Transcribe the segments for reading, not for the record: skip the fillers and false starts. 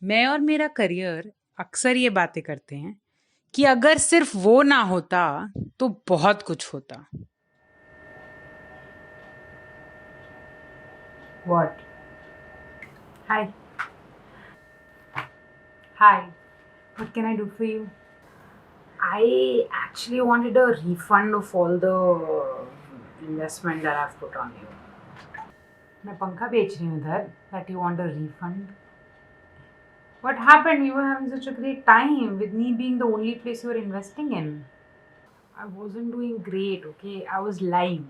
मैं और मेरा करियर अक्सर ये बातें करते हैं कि अगर सिर्फ वो ना होता तो बहुत कुछ होता। What? Hi. Hi. What can I do for you? I actually wanted a refund of all the investment that I've put on you. मैं पंखा बेच रही हूँ इधर. That you want a refund? What happened? We were having such a great time with me being the only place you were investing in. I wasn't doing great, okay? I was lying.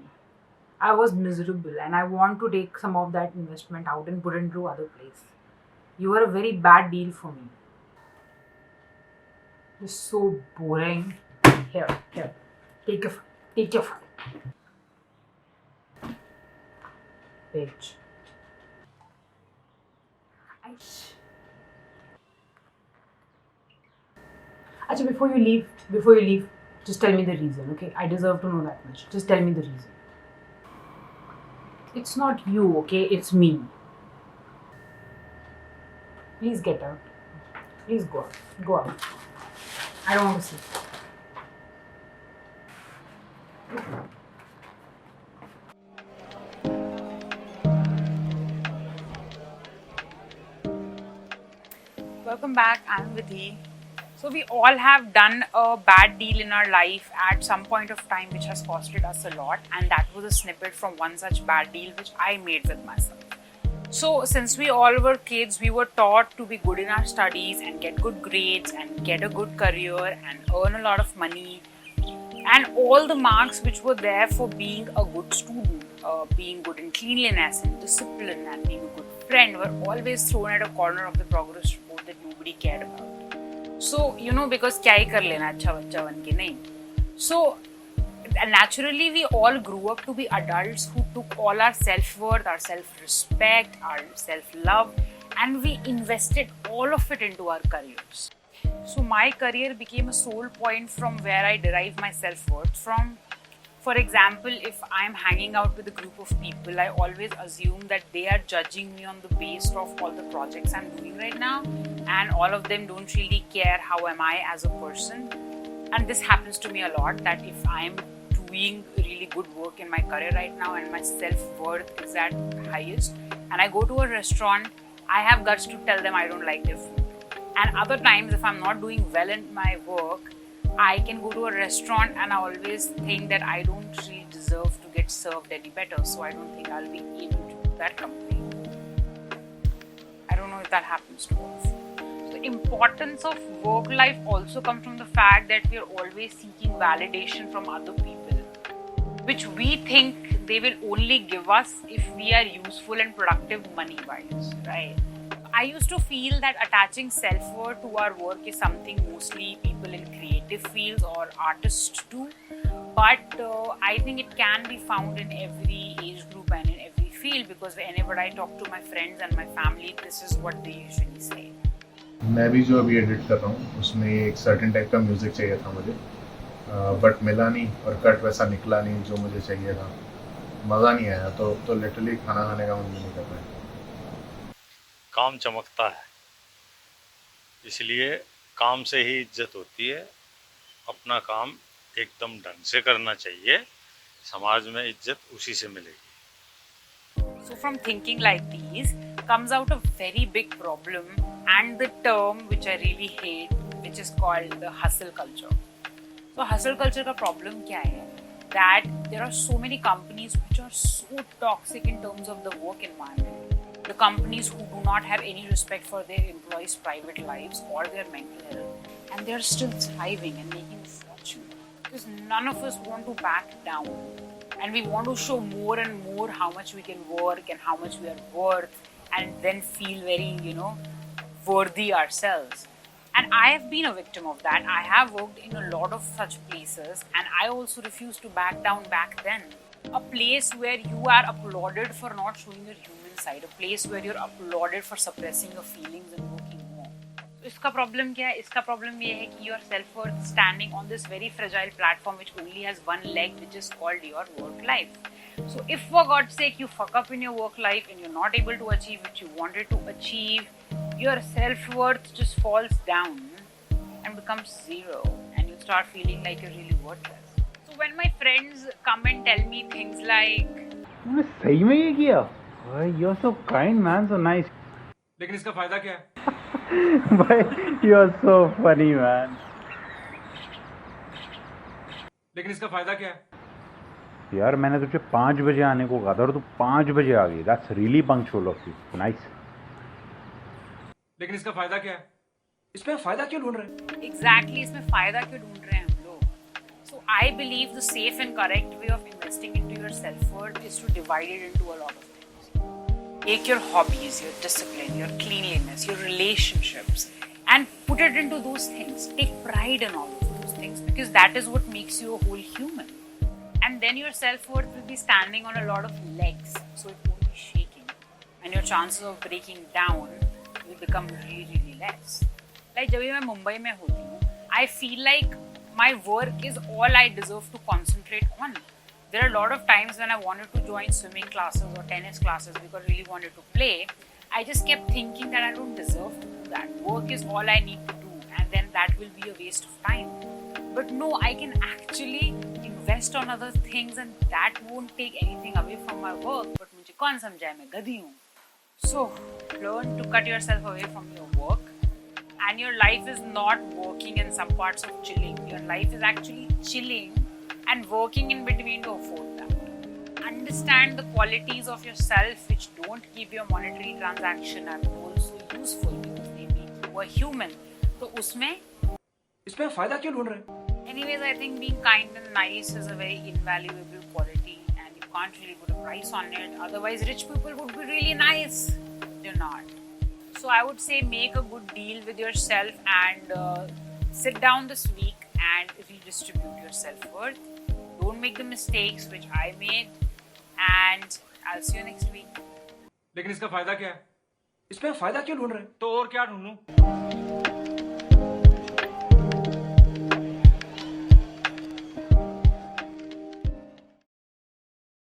I was miserable and I want to take some of that investment out and put it into other place. You were a very bad deal for me. You're so boring. Here, take your phone. Bitch. Acha, before you leave, just tell me the reason, okay? I deserve to know that much. Just tell me the reason. It's not you, okay? It's me. Please get out. Please go out. Go out. I don't want to see. Welcome back. I'm Vidhi. So we all have done a bad deal in our life at some point of time which has costed us a lot, and that was a snippet from one such bad deal which I made with myself. So since we all were kids, we were taught to be good in our studies and get good grades and get a good career and earn a lot of money, and all the marks which were there for being a good student, being good in cleanliness and discipline and being a good friend were always thrown at a corner of the progress report that nobody cared about. So, because क्या ही कर लेना अच्छा बच्चा बन के नहीं. So, naturally we all grew up to be adults who took all our self-worth, our self-respect, our self-love, and we invested all of it into our careers. So my career became a sole point from where I derive my self-worth from. For example, if I'm hanging out with a group of people, I always assume that they are judging me on the basis of all the projects I'm doing right now, and all of them don't really care how am I as a person. And this happens to me a lot, that if I'm doing really good work in my career right now and my self-worth is at highest, and I go to a restaurant, I have guts to tell them I don't like their food. And other times, if I'm not doing well in my work, I can go to a restaurant and I always think that I don't really deserve to get served any better, so I don't think I'll be able to do that company. I don't know if that happens to all of you. The importance of work life also comes from the fact that we are always seeking validation from other people, which we think they will only give us if we are useful and productive money-wise, right? I used to feel that attaching self-worth to our work is something mostly people in creative fields or artists do, but I think it can be found in every age group and in every field, because whenever I talk to my friends and my family, this is what they usually say. मैं भी जो अभी edit कर रहा हूँ उसमें एक certain type का म्यूज़िक चाहिए था मुझे, बट मिला नहीं और कट वैसा निकला नहीं जो मुझे चाहिए था. मज़ा नहीं आया, तो लिटरली खाना खाने का मन नहीं कर रहा है. काम चमकता है, इसलिए काम से ही इज्जत होती है. अपना काम एकदम ढंग से करना चाहिए, समाज में इज्जत उसी से मिलेगी. So from thinking like these comes out a very big problem, and the term which I really hate, which is called the hustle culture. So hustle culture का problem क्या है? That there are so many companies which are so toxic in terms of the work environment. The companies who do not have any respect for their employees' private lives or their mental health, and they are still thriving and making a fortune. Because none of us want to back down, and we want to show more and more how much we can work and how much we are worth, and then feel very, worthy ourselves. And I have been a victim of that. I have worked in a lot of such places, and I also refused to back down back then. A place where you are applauded for not showing your human side, a place where you're applauded for suppressing your feelings and working more. So इसका problem क्या है? इसका problem ये है कि your self-worth standing on this very fragile platform which only has one leg, which is called your work life. So if for God's sake you fuck up in your work life and you're not able to achieve what you wanted to achieve, your self-worth just falls down and becomes zero, and you start feeling like you're really worthless. So when my friends come and tell me things like, तूने सही में ये किया? You're so kind, man, so nice. लेकिन इसका फायदा क्या है? भाई, you're so funny, man. लेकिन इसका फायदा क्या है? यार मैंने तुझे 5 बजे आने को कहा था और तू 5 बजे आ गई. That's really punctual of you. Nice. लेकिन इसका फायदा क्या है? इसमें फायदा क्यों ढूंढ रहे हैं? exactly इसमें फायदा क्यों ढूंढ रहे हैं हम लोग? So I believe the safe and correct way of investing into your self-worth is to divide it into a lot of things. Take your hobbies, your discipline, your cleanliness, your relationships, and put it into those things. Take pride in all of those things because that is what makes you a whole human. And then your self-worth will be standing on a lot of legs, so it won't be shaking. And your chances of breaking down will become really, really less. Like जब भी मैं मुंबई में होती हूँ, I feel like my work is all I deserve to concentrate on. There are a lot of times when I wanted to join swimming classes or tennis classes because I really wanted to play. I just kept thinking that I don't deserve to do that. Work is all I need to do, and then that will be a waste of time. But no, I can actually invest on other things, and that won't take anything away from my work. But मुझे कौन समझाए, मैं गधी हूँ. So learn to cut yourself away from your work. And your life is not working in some parts of chilling. Your life is actually chilling and working in between to afford that. Understand the qualities of yourself which don't give your monetary transaction are also useful because they make you a human. So उसमें इसमें फायदा क्यों ढूंढ रहे हैं? anyways, I think being kind and nice is a very invaluable quality and you can't really put a price on it. Otherwise, rich people would be really nice. They're not. So I would say make a good deal with yourself and sit down this week and redistribute your self-worth. Don't make the mistakes which I made, and I'll see you next week. लेकिन इसका फायदा क्या है? इसमें फायदा क्यों ढूंढ रहे हैं? तो और क्या ढूंढूं?